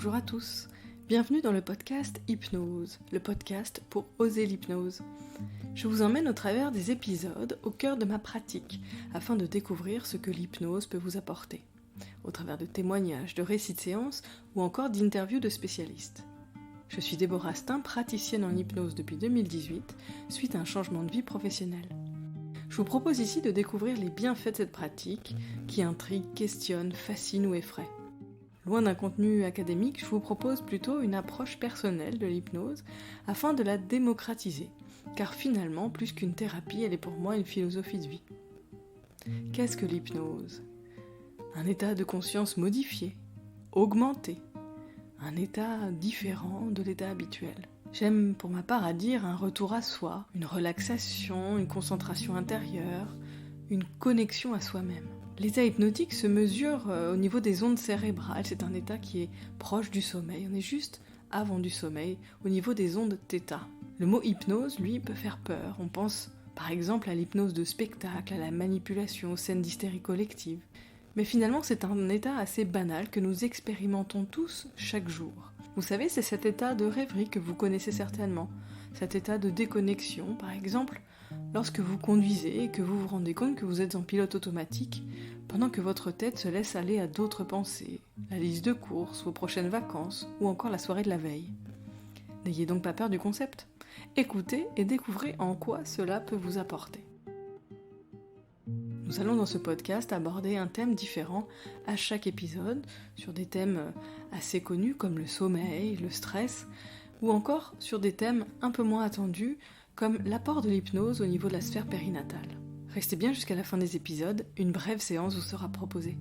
Bonjour à tous, bienvenue dans le podcast Hypnose, le podcast pour oser l'hypnose. Je vous emmène au travers des épisodes au cœur de ma pratique, afin de découvrir ce que l'hypnose peut vous apporter, au travers de témoignages, de récits de séances ou encore d'interviews de spécialistes. Je suis Déborah Astin, praticienne en hypnose depuis 2018, suite à un changement de vie professionnelle. Je vous propose ici de découvrir les bienfaits de cette pratique qui intrigue, questionne, fascine ou effraie. Loin d'un contenu académique, je vous propose plutôt une approche personnelle de l'hypnose afin de la démocratiser, car finalement, plus qu'une thérapie, elle est pour moi une philosophie de vie. Qu'est-ce que l'hypnose ? Un état de conscience modifié, augmenté, un état différent de l'état habituel. J'aime pour ma part à dire un retour à soi, une relaxation, une concentration intérieure, une connexion à soi-même. L'état hypnotique se mesure au niveau des ondes cérébrales, c'est un état qui est proche du sommeil, on est juste avant du sommeil, au niveau des ondes θ. Le mot hypnose, lui, peut faire peur, on pense par exemple à l'hypnose de spectacle, à la manipulation, aux scènes d'hystérie collective. Mais finalement, c'est un état assez banal que nous expérimentons tous chaque jour. Vous savez, c'est cet état de rêverie que vous connaissez certainement, cet état de déconnexion, par exemple, lorsque vous conduisez et que vous vous rendez compte que vous êtes en pilote automatique, pendant que votre tête se laisse aller à d'autres pensées, la liste de courses, vos prochaines vacances, ou encore la soirée de la veille. N'ayez donc pas peur du concept. Écoutez et découvrez en quoi cela peut vous apporter. Nous allons dans ce podcast aborder un thème différent à chaque épisode, sur des thèmes assez connus comme le sommeil, le stress, ou encore sur des thèmes un peu moins attendus comme l'apport de l'hypnose au niveau de la sphère périnatale. Restez bien jusqu'à la fin des épisodes, une brève séance vous sera proposée.